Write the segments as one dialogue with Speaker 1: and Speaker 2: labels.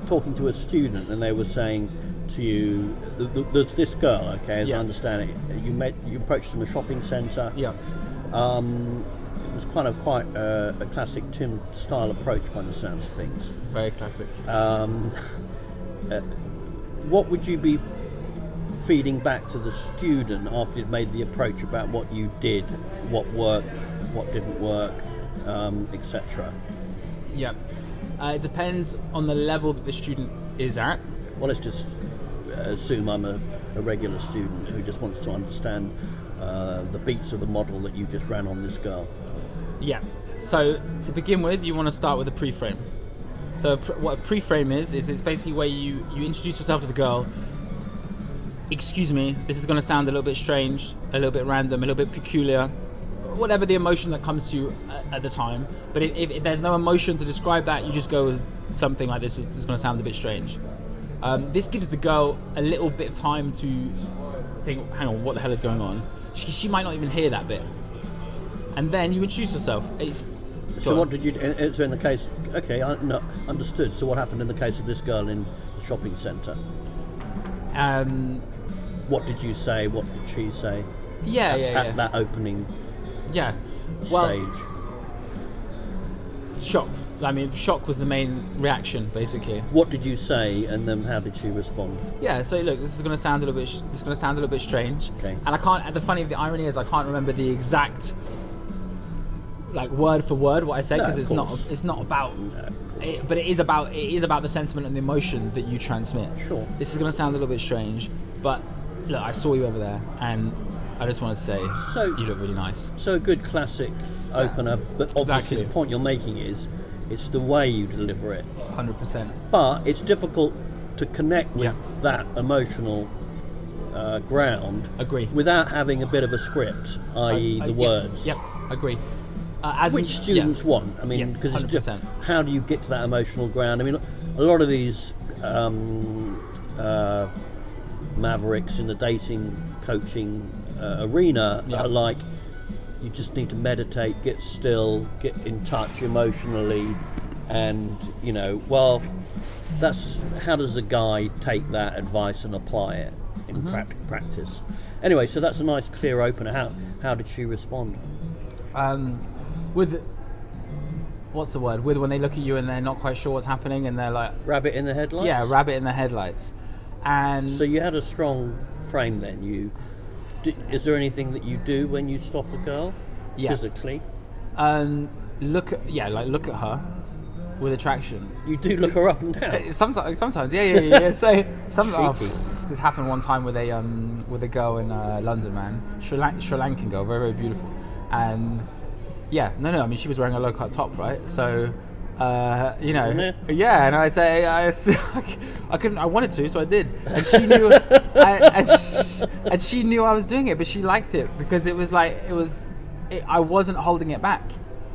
Speaker 1: talking to a student and they were saying to you, there's this girl, okay, as I understand it, you approached in a shopping centre.
Speaker 2: Yeah.
Speaker 1: It was kind of quite a classic Tim style approach by the sounds of things.
Speaker 2: Very classic.
Speaker 1: What would you be feeding back to the student after you'd made the approach about what you did, what worked, what didn't work, etc.?
Speaker 2: Yeah. It depends on the level that the student is at.
Speaker 1: Well, let's just assume I'm a regular student who just wants to understand the beats of the model that you just ran on this girl.
Speaker 2: Yeah. So to begin with, you want to start with a pre-frame. So what a pre-frame is it's basically where you introduce yourself to the girl. Excuse me, this is going to sound a little bit strange, a little bit random, a little bit peculiar, whatever the emotion that comes to you at the time. But if there's no emotion to describe that, you just go with something like this. It's going to sound a bit strange. This gives the girl a little bit of time to think, hang on, what the hell is going on? She might not even hear that bit. And then you introduce yourself.
Speaker 1: So what did you do? So in the case, okay, no, understood. So what happened in the case of this girl in the shopping centre? What did you say? What did she say? At that opening stage. Shock.
Speaker 2: I mean, shock was the main reaction, basically.
Speaker 1: What did you say, and then how did she respond?
Speaker 2: Yeah. So look, this is going to sound a little bit strange.
Speaker 1: Okay.
Speaker 2: And I can't. The irony is, I can't remember the exact, like word for word, what I said, because it's not about. But it is about the sentiment and the emotion that you transmit.
Speaker 1: Sure.
Speaker 2: This is going to sound a little bit strange, but look, I saw you over there, and I just want to say, you look really nice.
Speaker 1: So a good classic opener, but obviously the point you're making is, it's the way you deliver it.
Speaker 2: 100%.
Speaker 1: But it's difficult to connect with that emotional ground.
Speaker 2: Agree.
Speaker 1: Without having a bit of a script, i.e. the words.
Speaker 2: Yep, agree.
Speaker 1: Which students want. I mean, because it's just, how do you get to that emotional ground? I mean, a lot of these mavericks in the dating coaching arena are like, you just need to meditate, get still, get in touch emotionally, and that's how does a guy take that advice and apply it in practice? Anyway, so that's a nice clear opener. How did she respond?
Speaker 2: With what's the word? With when they look at you and they're not quite sure what's happening and they're like
Speaker 1: rabbit in the headlights.
Speaker 2: Yeah, rabbit in the headlights. And
Speaker 1: so you had a strong frame then. Is there anything that you do when you stop a girl physically?
Speaker 2: Look at her with attraction.
Speaker 1: You do look her up and down.
Speaker 2: Sometimes, yeah. So this happened one time with a girl in London, man, Sri Lankan girl, very very beautiful, and I mean she was wearing a low cut top, right? So and I say I wanted to, so I did, and she knew, and she knew I was doing it, but she liked it because I wasn't holding it back.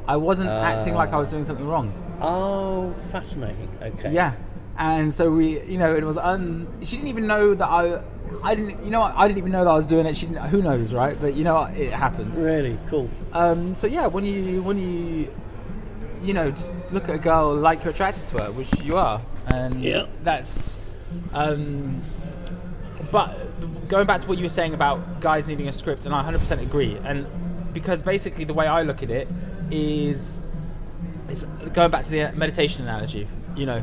Speaker 2: I wasn't acting like I was doing something wrong.
Speaker 1: Oh, fascinating. Okay.
Speaker 2: Yeah, and so it was she didn't even know that I didn't even know that I was doing it. She didn't. Who knows, right? But it happened.
Speaker 1: Really cool.
Speaker 2: So yeah, when you just look at a girl like you're attracted to her, which you are, and that's. But going back to what you were saying about guys needing a script, and I 100% agree, and because basically the way I look at it is, it's going back to the meditation analogy. I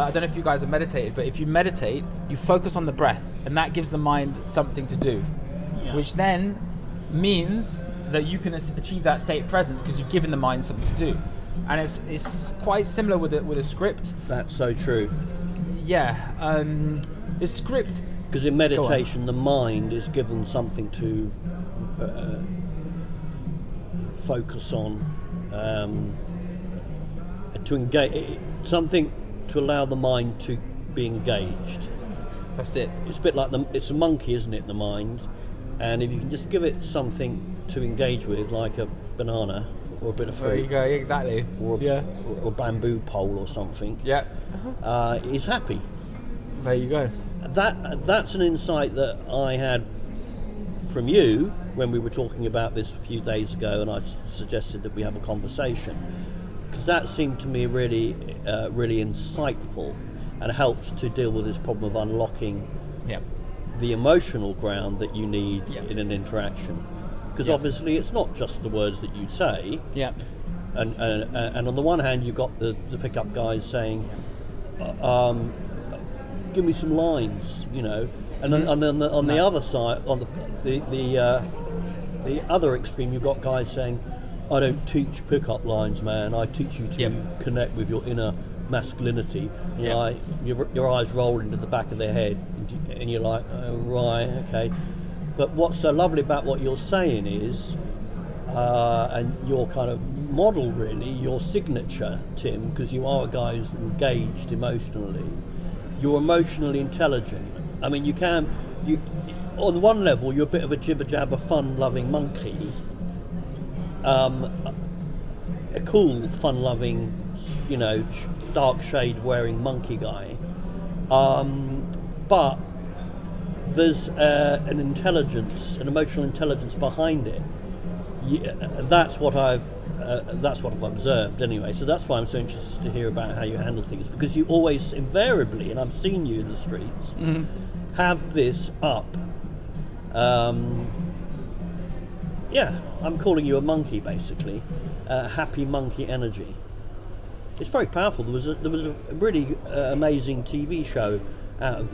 Speaker 2: don't know if you guys have meditated, but if you meditate, you focus on the breath, and that gives the mind something to do, which then means that you can achieve that state of presence because you've given the mind something to do. And it's quite similar with a script.
Speaker 1: That's so true.
Speaker 2: Yeah, the script.
Speaker 1: Because in meditation, the mind is given something to focus on, to engage, something to allow the mind to be engaged.
Speaker 2: That's it.
Speaker 1: It's a bit like it's a monkey, isn't it? The mind, and if you can just give it something to engage with, like a banana. Or a bit of fruit.
Speaker 2: There you go, exactly.
Speaker 1: Or a bamboo pole or something.
Speaker 2: Yeah.
Speaker 1: He's happy.
Speaker 2: There you go.
Speaker 1: That's an insight that I had from you when we were talking about this a few days ago, and I suggested that we have a conversation, because that seemed to me really, really insightful. and helps to deal with this problem of unlocking
Speaker 2: Yeah.
Speaker 1: the emotional ground that you need
Speaker 2: Yeah.
Speaker 1: in an interaction. Because
Speaker 2: Yeah.
Speaker 1: obviously it's not just the words that you say,
Speaker 2: Yeah.
Speaker 1: and on the one hand you've got the pickup guys saying, give me some lines, you know, and then, on the other side, on the other extreme, you've got guys saying, I don't teach pickup lines, man, I teach you to connect with your inner masculinity. And you're like, your eyes roll into the back of their head, and you're like, oh, right, okay. But what's so lovely about what you're saying is, and your kind of model, really, your signature, Tim, because you are a guy who's engaged emotionally, you're emotionally intelligent. I mean, you on one level, you're a bit of a jibber-jabber, fun-loving monkey, a cool, fun-loving, you know, dark shade-wearing monkey guy, but there's an intelligence, an emotional intelligence behind it. That's what I've observed anyway. So that's why I'm so interested to hear about how you handle things, because you always invariably, and I've seen you in the streets, have this up. I'm calling you a monkey, basically, happy monkey energy. It's very powerful. There was a really amazing TV show out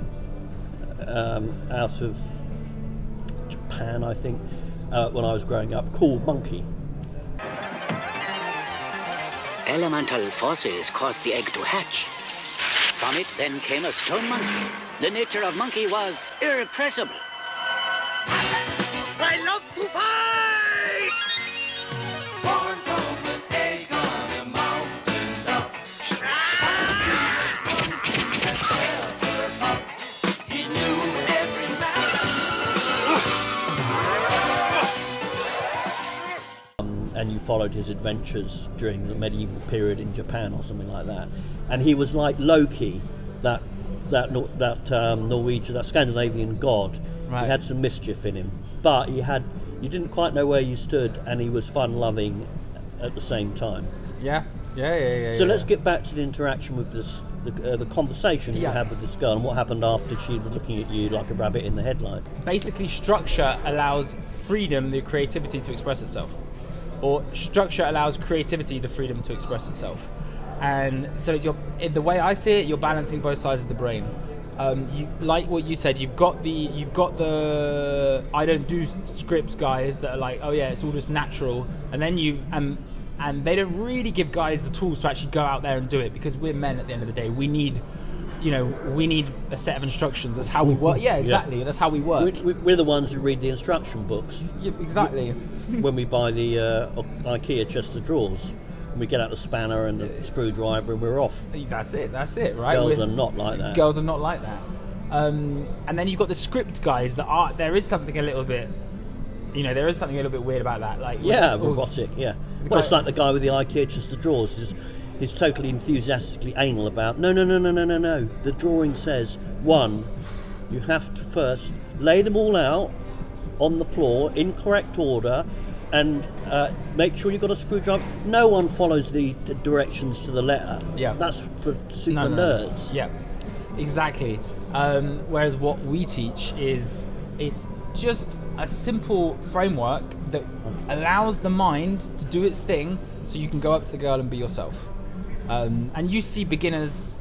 Speaker 1: of Japan, I think, when I was growing up, called Monkey.
Speaker 3: Elemental forces caused the egg to hatch. From it then came a stone monkey. The nature of monkey was irrepressible. I love to fight! Born from an egg on the mountain top. He knew every man.
Speaker 1: And you followed his adventures during the medieval period in Japan or something like that. And he was like Loki, that Norwegian, that Scandinavian god.
Speaker 2: Right.
Speaker 1: He had some mischief in him, but you didn't quite know where you stood, and he was fun-loving at the same time.
Speaker 2: Yeah.
Speaker 1: So let's get back to the interaction with this, the conversation you had with this girl, and what happened after she was looking at you like a rabbit in the headlight.
Speaker 2: Basically, structure allows freedom, the creativity to express itself. Or structure allows creativity, the freedom to express itself. And so the way I see it, you're balancing both sides of the brain. You, like what you said, you've got the I don't do scripts guys that are like, oh yeah, it's all just natural, and then and they don't really give guys the tools to actually go out there and do it, because we're men at the end of the day. We need a set of instructions. That's how we work. Yeah, exactly. Yeah. That's how we work.
Speaker 1: We're the ones who read the instruction books.
Speaker 2: Yeah, exactly.
Speaker 1: When we buy the IKEA chest of drawers, and we get out the spanner and the screwdriver and we're off.
Speaker 2: That's it, right?
Speaker 1: Girls are not like that.
Speaker 2: Girls are not like that. And then you've got the script guys that are. There is something a little bit, there is something a little bit weird about that. Like
Speaker 1: robotic. Yeah. Well, it's like the guy with the IKEA chest of drawers is totally enthusiastically anal about. No. The drawing says, 1, you have to first lay them all out on the floor in correct order, and make sure you've got a screwdriver. No one follows the directions to the letter.
Speaker 2: Yeah.
Speaker 1: That's for super nerds.
Speaker 2: Yeah, exactly. Whereas what we teach is, it's just a simple framework that allows the mind to do its thing, so you can go up to the girl and be yourself. And you see beginners,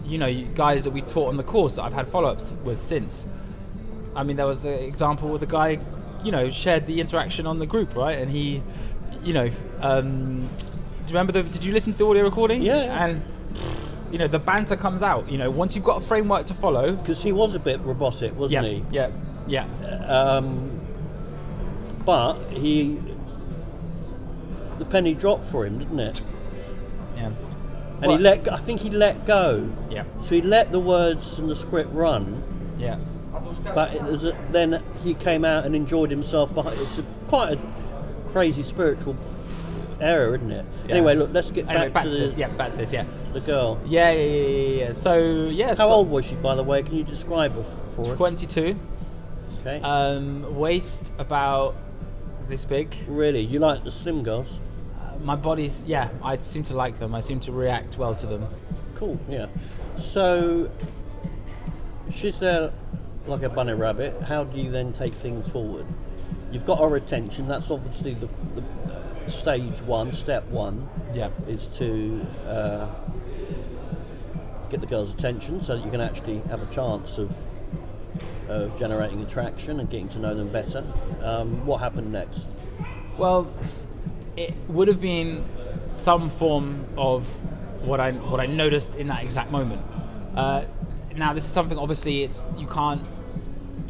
Speaker 2: guys that we taught on the course that I've had follow-ups with since. I mean, there was the example with the guy, shared the interaction on the group, right? And he, do you remember did you listen to the audio recording?
Speaker 1: Yeah.
Speaker 2: And, the banter comes out, once you've got a framework to follow.
Speaker 1: Because he was a bit robotic, wasn't he?
Speaker 2: Yeah.
Speaker 1: But the penny dropped for him, didn't it?
Speaker 2: Yeah.
Speaker 1: And I think he let go.
Speaker 2: Yeah.
Speaker 1: So he let the words and the script run.
Speaker 2: Yeah.
Speaker 1: But then he came out and enjoyed himself. It's quite a crazy spiritual area, isn't it? Yeah. Anyway, look, let's get back to this.
Speaker 2: Back to this. Yeah.
Speaker 1: The girl.
Speaker 2: Yeah. So
Speaker 1: How old was she, by the way? Can you describe her for us?
Speaker 2: 22.
Speaker 1: Okay.
Speaker 2: Waist about this big.
Speaker 1: Really? You like the slim girls?
Speaker 2: My body's, I seem to like them. I seem to react well to them.
Speaker 1: Cool, yeah. So, she's there like a bunny rabbit. How do you then take things forward? You've got her attention. That's obviously the stage one, step one.
Speaker 2: Yeah.
Speaker 1: Is to get the girl's attention so that you can actually have a chance of generating attraction and getting to know them better. What happened next?
Speaker 2: Well, it would have been some form of what I noticed in that exact moment. Now, this is something, obviously, it's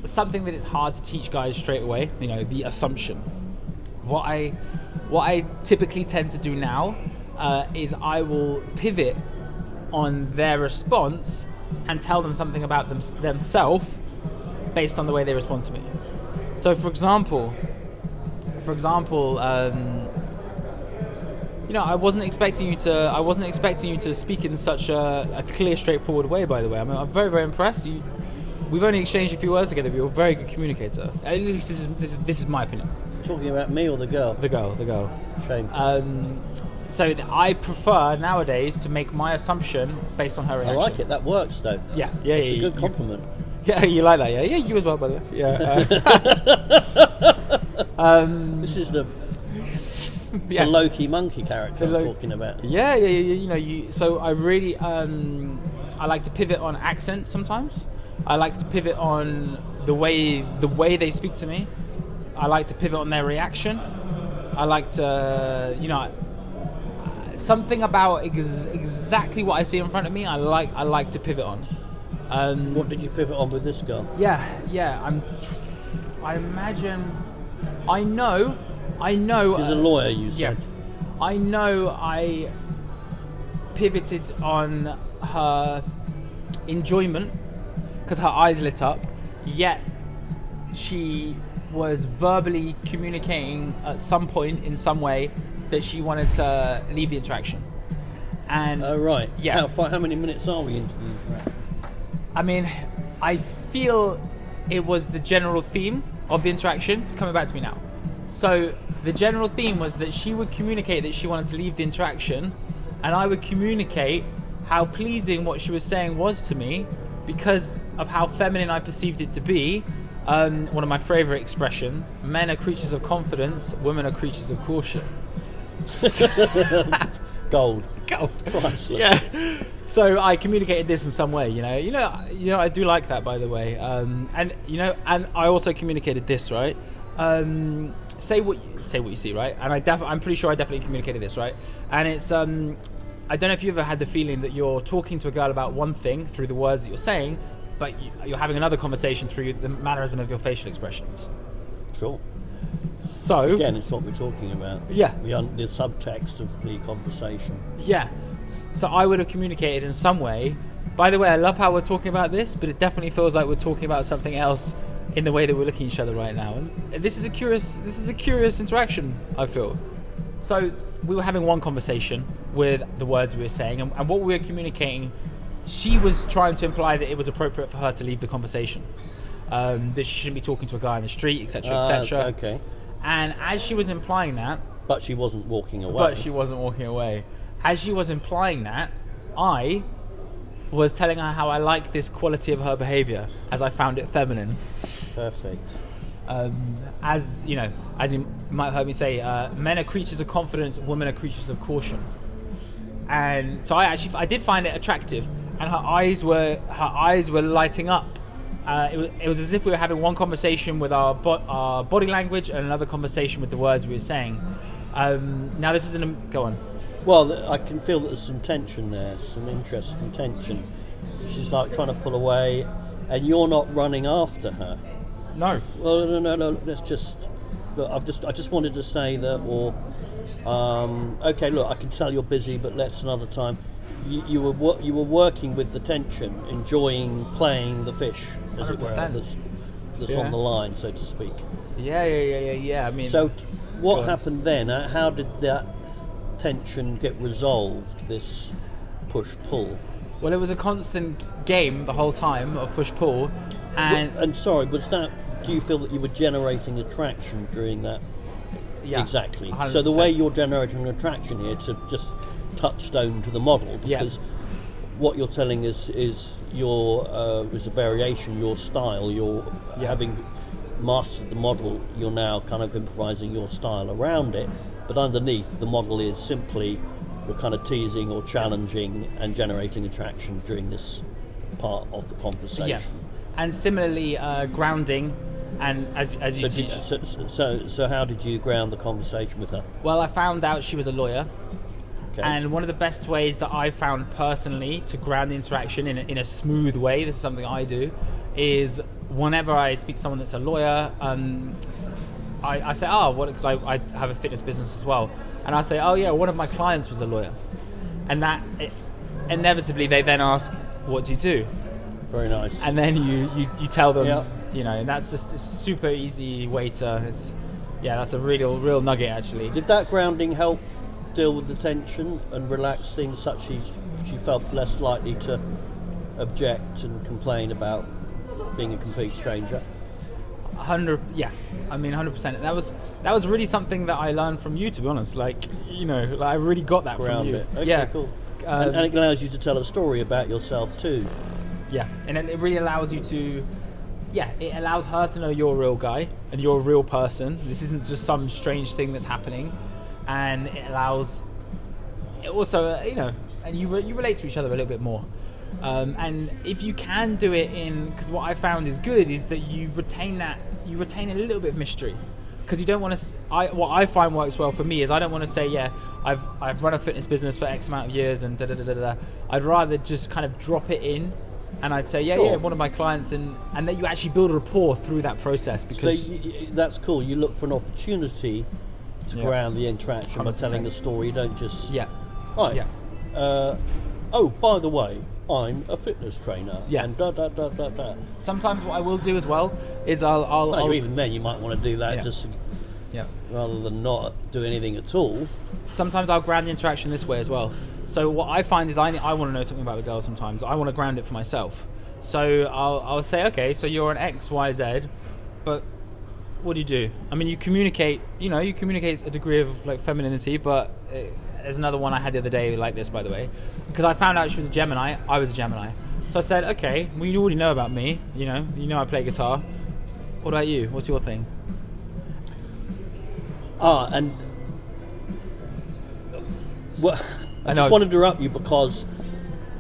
Speaker 2: something that it's hard to teach guys straight away. You know, the assumption. What I typically tend to do now is I will pivot on their response and tell them something about themselves based on the way they respond to me. So, for example, you know, I wasn't expecting you to speak in such a clear, straightforward way. By the way, I'm very, very impressed. We've only exchanged a few words together, but you're a very good communicator. At least this is my opinion.
Speaker 1: Talking about me or the girl?
Speaker 2: The girl.
Speaker 1: Shame.
Speaker 2: So I prefer nowadays to make my assumption based on her reaction.
Speaker 1: I like it. That works, though.
Speaker 2: Yeah.
Speaker 1: It's a good compliment.
Speaker 2: Yeah, you like that, yeah? Yeah, you as well, by the way. Yeah.
Speaker 1: This is the low-key monkey character I'm talking about.
Speaker 2: Yeah. You know, so I really, I like to pivot on accent sometimes. I like to pivot on the way they speak to me. I like to pivot on their reaction. I like to, you know, something about exactly what I see in front of me. I like to pivot on.
Speaker 1: What did you pivot on with this girl?
Speaker 2: Yeah. I imagine. I know.
Speaker 1: She's a lawyer, you said.
Speaker 2: Yeah. I know. I pivoted on her enjoyment because her eyes lit up. Yet she was verbally communicating at some point in some way that she wanted to leave the interaction. And
Speaker 1: oh right.
Speaker 2: Yeah.
Speaker 1: How many minutes are we into the interaction?
Speaker 2: I mean, I feel it was the general theme of the interaction. It's coming back to me now. So the general theme was that she would communicate that she wanted to leave the interaction, and I would communicate how pleasing what she was saying was to me because of how feminine I perceived it to be. One of my favorite expressions: men are creatures of confidence, women are creatures of caution.
Speaker 1: Gold.
Speaker 2: Priceless. Yeah. So I communicated this in some way, you know. I do like that, by the way. And I also communicated this, right? Say what you see, right? And I'm pretty sure I definitely communicated this, right? And it's I don't know if you ever had the feeling that you're talking to a girl about one thing through the words that you're saying, but you're having another conversation through the mannerism of your facial expressions.
Speaker 1: Sure.
Speaker 2: So
Speaker 1: again, it's what we're talking about.
Speaker 2: Yeah.
Speaker 1: The subtext of the conversation.
Speaker 2: Yeah. So I would have communicated in some way. By the way, I love how we're talking about this, but it definitely feels like we're talking about something else in the way that we're looking at each other right now. And this is a curious interaction, I feel. So we were having one conversation with the words we were saying, and what we were communicating, she was trying to imply that it was appropriate for her to leave the conversation. That she shouldn't be talking to a guy in the street, etc., etc.
Speaker 1: Okay.
Speaker 2: And as she was implying that...
Speaker 1: But she wasn't walking away.
Speaker 2: As she was implying that, I was telling her how I liked this quality of her behaviour, as I found it feminine.
Speaker 1: Perfect.
Speaker 2: As you might have heard me say, men are creatures of confidence, women are creatures of caution. And so I did find it attractive, and her eyes were lighting up. It was as if we were having one conversation with our body language and another conversation with the words we were saying. Now this isn't go on.
Speaker 1: Well, I can feel that there's some tension there, some interest and tension. She's like trying to pull away, and you're not running after her.
Speaker 2: No.
Speaker 1: Well, no. Let's just. Look, I just wanted to say that, or okay. Look, I can tell you're busy, but let's another time. You were working with the tension, enjoying playing the fish, as 100%. It were. That's on the line, so to speak.
Speaker 2: Yeah. I mean.
Speaker 1: So, what happened then? How did that tension get resolved, this push-pull?
Speaker 2: Well, it was a constant game the whole time of push-pull,
Speaker 1: and sorry, do you feel that you were generating attraction during that?
Speaker 2: Yeah,
Speaker 1: exactly.
Speaker 2: 100%.
Speaker 1: So the way you're generating attraction here, to just touchstone to the model, because what you're telling us is is a variation, your style. You're having mastered the model. You're now kind of improvising your style around it. But underneath, the model is simply you're kind of teasing or challenging and generating attraction during this part of the conversation.
Speaker 2: Yeah. And similarly, grounding, and as you teach.
Speaker 1: So how did you ground the conversation with her?
Speaker 2: Well, I found out she was a lawyer.
Speaker 1: Okay.
Speaker 2: And one of the best ways that I found personally to ground the interaction in a smooth way, this is something I do, is whenever I speak to someone that's a lawyer, I say, because I have a fitness business as well, and I say, one of my clients was a lawyer, and inevitably they then ask, what do you do?
Speaker 1: Very nice.
Speaker 2: And then you tell them, and that's just a super easy way to. That's a real nugget actually.
Speaker 1: Did that grounding help deal with the tension and relax things, such she felt less likely to object and complain about being a complete stranger?
Speaker 2: 100%. That was really something that I learned from you, to be honest. I really got that
Speaker 1: Ground
Speaker 2: from you.
Speaker 1: it. Okay, cool. And it allows you to tell a story about yourself too. Yeah,
Speaker 2: and it really allows you to. It allows her to know you're a real guy and you're a real person. This isn't just some strange thing that's happening, and it allows. It also, and you relate to each other a little bit more. And if you can do it because what I found is good is that you retain a little bit of mystery, because you don't want to. What I find works well for me is I don't want to say, I've run a fitness business for X amount of years and da da da da da. I'd rather just kind of drop it in, and I'd say, one of my clients, and that you actually build a rapport through that process. Because
Speaker 1: that's cool. You look for an opportunity to ground the interaction 100%. By telling a story. You don't just right. Yeah. By the way, I'm a fitness trainer. Yeah. And da da da da da.
Speaker 2: Sometimes what I will do as well is I'll
Speaker 1: even then you might want to do that rather than not do anything at all.
Speaker 2: Sometimes I'll ground the interaction this way as well. So what I find is I want to know something about the girl sometimes. I want to ground it for myself. So I'll say, okay, so you're an X, Y, Z, but what do you do? I mean, you communicate a degree of femininity, but there's another one I had the other day like this, by the way, because I found out she was a Gemini. I was a Gemini. So I said, okay, well, you already know about me. You know I play guitar. What about you? What's your thing?
Speaker 1: And well, I just wanted to interrupt you because,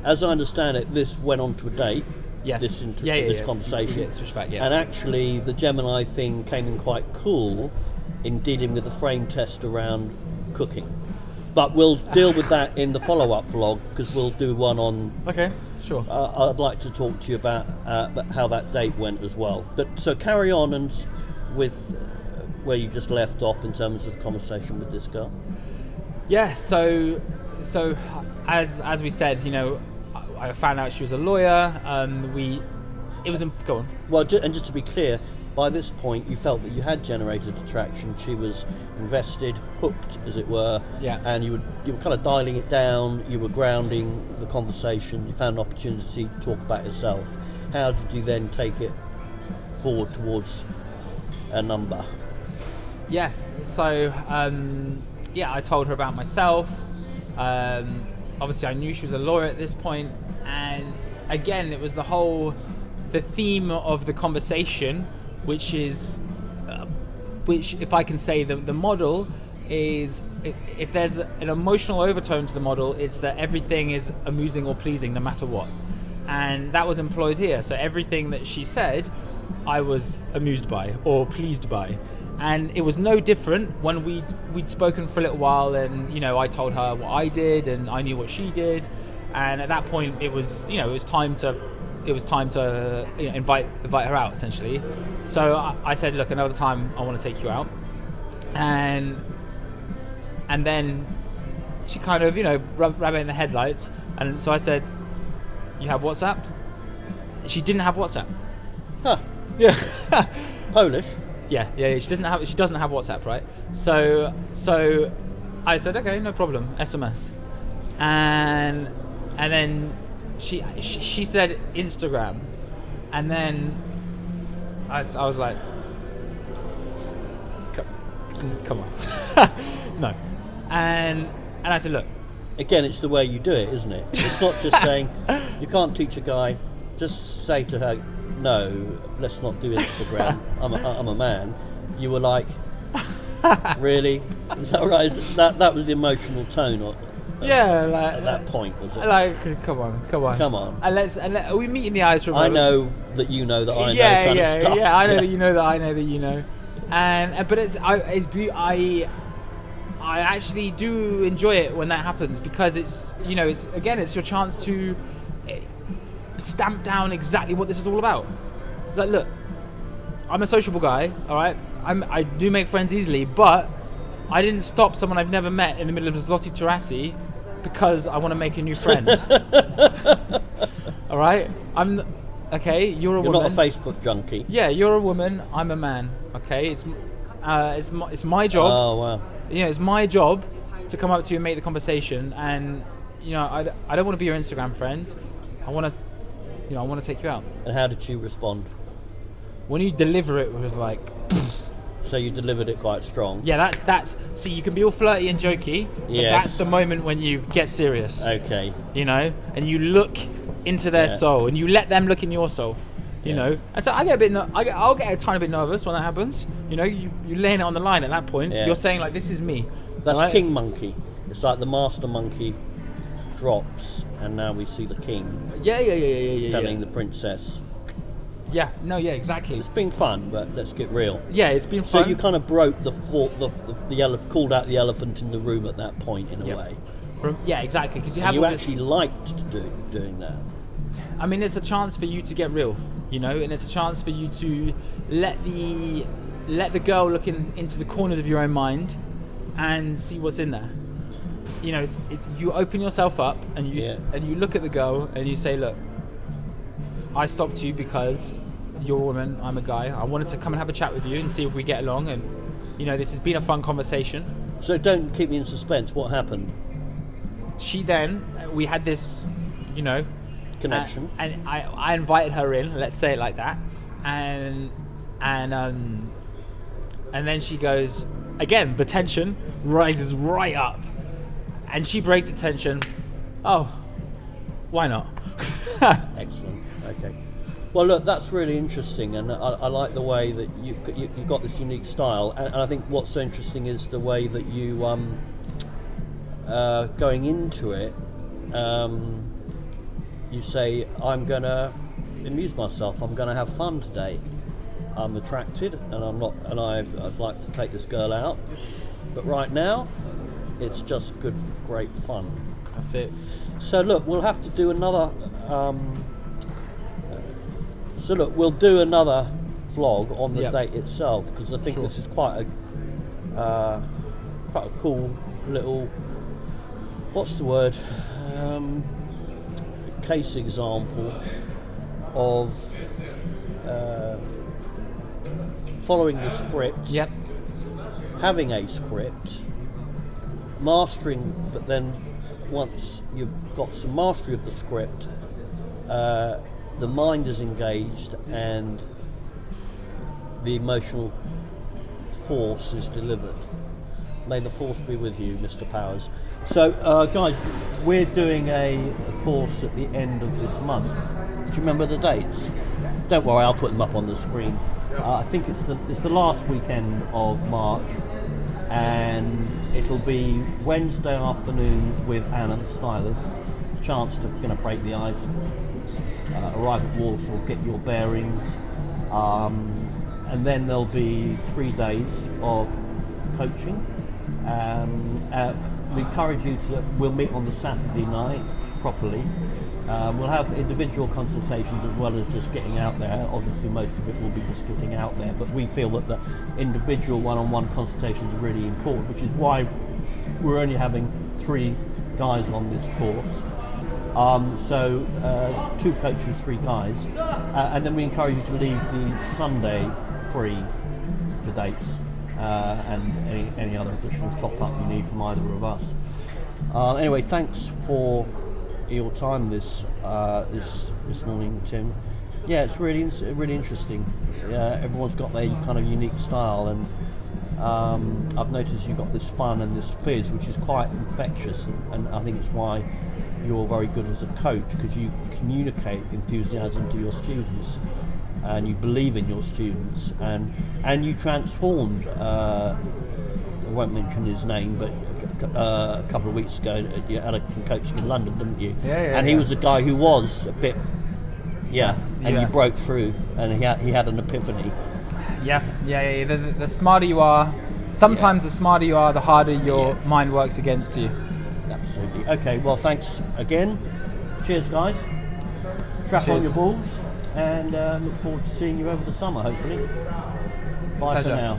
Speaker 1: as I understand it, this went on to a date.
Speaker 2: Yes.
Speaker 1: This conversation. And actually, the Gemini thing came in quite cool in dealing with the frame test around cooking. But we'll deal with that in the follow-up vlog, because we'll do one on.
Speaker 2: Okay, sure.
Speaker 1: I'd like to talk to you about how that date went as well. But so carry on and with where you just left off in terms of the conversation with this girl.
Speaker 2: Yeah. So as we said, I found out she was a lawyer. Go on.
Speaker 1: Well, and just to be clear, by this point you felt that you had generated attraction. She was invested, hooked, as it were.
Speaker 2: Yeah.
Speaker 1: And you were kind of dialing it down. You were grounding the conversation. You found an opportunity to talk about yourself. How did you then take it forward towards a number?
Speaker 2: Yeah. So I told her about myself. Obviously, I knew she was a lawyer at this point, and again, it was the theme of the conversation, which, if I can say, the model is, if there's an emotional overtone to the model, it's that everything is amusing or pleasing no matter what, and that was employed here. So everything that she said, I was amused by or pleased by. And it was no different when we'd spoken for a little while, and I told her what I did and I knew what she did, and at that point it was time to invite her out, essentially. So I said, look, another time I want to take you out, and then she kind of rabbit in the headlights, and so I said, you have WhatsApp? She didn't have WhatsApp.
Speaker 1: Huh.
Speaker 2: Yeah.
Speaker 1: Polish.
Speaker 2: Yeah. She doesn't have WhatsApp, right? So I said, okay, no problem, SMS, and then she said Instagram, and then I was like, come on, no, and I said, look,
Speaker 1: again, it's the way you do it, isn't it? It's not just saying, you can't teach a guy, just say to her, no, let's not do Instagram, I'm a man. You were like, really? Is that right? That was the emotional tone at that point, was it?
Speaker 2: Like, come on. And we meet in the eyes for a moment.
Speaker 1: I know that you know that I know kind of stuff.
Speaker 2: Yeah, I know that you know that I know that you know. But I actually do enjoy it when that happens, because it's your chance to stamp down exactly what this is all about. It's like, look, I'm a sociable guy, all right? I do make friends easily, but I didn't stop someone I've never met in the middle of Zloty Tarasi because I want to make a new friend. All right? Okay, you're a woman.
Speaker 1: You're not a Facebook junkie.
Speaker 2: Yeah, you're a woman. I'm a man. Okay, it's my job.
Speaker 1: Oh wow.
Speaker 2: It's my job to come up to you and make the conversation. And I don't want to be your Instagram friend. I want to take you out.
Speaker 1: And how did you respond?
Speaker 2: When you deliver it with like.
Speaker 1: So you delivered it quite strong.
Speaker 2: Yeah, that's. See, you can be all flirty and jokey. But
Speaker 1: yes.
Speaker 2: That's the moment when you get serious.
Speaker 1: Okay.
Speaker 2: And you look into their soul, and you let them look in your soul. You know, and so I get a bit. I'll get a tiny bit nervous when that happens. You're laying it on the line at that point.
Speaker 1: Yeah.
Speaker 2: You're saying like, "This is me."
Speaker 1: That's
Speaker 2: right?
Speaker 1: King Monkey. It's like the master monkey drops, and now we see the king.
Speaker 2: Yeah.
Speaker 1: Telling the princess.
Speaker 2: Yeah. No. Yeah. Exactly.
Speaker 1: It's been fun, but let's get real.
Speaker 2: Yeah, it's been fun.
Speaker 1: So you kind of broke the called out the elephant in the room at that point in a way.
Speaker 2: Yeah, exactly. Because
Speaker 1: you actually liked doing that.
Speaker 2: I mean, it's a chance for you to get real, and it's a chance for you to let the girl look into the corners of your own mind and see what's in there. It's you open yourself up and you look at the girl and you say, look, I stopped you because you're a woman, I'm a guy. I wanted to come and have a chat with you and see if we get along, and this has been a fun conversation.
Speaker 1: So don't keep me in suspense. What happened?
Speaker 2: We had this,
Speaker 1: connection,
Speaker 2: and I invited her in. Let's say it like that, and then she goes again. The tension rises right up, and she breaks the tension. Oh, why not?
Speaker 1: Excellent. Okay. Well, look, that's really interesting, and I like the way that you've got this unique style, and I think what's so interesting is the way that you going into it. You say, I'm going to amuse myself, I'm going to have fun today. I'm attracted and I'd like to take this girl out. But right now, it's just great fun.
Speaker 2: That's it.
Speaker 1: So look, we'll have to do another... we'll do another vlog on the date itself, because I think this is quite a cool little... What's the word? Case example of following the script, having a script, mastering, but then once you've got some mastery of the script, the mind is engaged and the emotional force is delivered. May the force be with you, Mr. Powers. So, guys, we're doing a course at the end of this month. Do you remember the dates? Don't worry, I'll put them up on the screen. I think it's the last weekend of March, and it'll be Wednesday afternoon with Anna, the stylist. Chance to break the ice, arrive at Warsaw, get your bearings, and then there'll be 3 days of coaching. We encourage you we'll meet on the Saturday night properly. We'll have individual consultations as well as just getting out there. Obviously most of it will be just getting out there, but we feel that the individual one-on-one consultations are really important, which is why we're only having 3 guys on this course. 2 coaches, 3 guys, and then we encourage you to leave the Sunday free for dates. And any other additional top up you need from either of us. Anyway, thanks for your time this morning, Tim. Yeah, it's really interesting. Everyone's got their kind of unique style, and I've noticed you've got this fun and this fizz, which is quite infectious, and I think it's why you're very good as a coach, because you communicate enthusiasm to your students, and you believe in your students, and you transformed. I won't mention his name, but a couple of weeks ago you had some coaching in London, didn't you?
Speaker 2: Yeah.
Speaker 1: And he was a guy who was a bit, and you broke through, and he had an epiphany.
Speaker 2: Yeah. The smarter you are, sometimes the smarter you are, the harder your mind works against you.
Speaker 1: Absolutely. Okay, well, thanks again. Cheers, guys. Trap on
Speaker 2: Cheers.
Speaker 1: your balls, and look forward to seeing you over the summer, hopefully. Bye
Speaker 2: Pleasure.
Speaker 1: for now.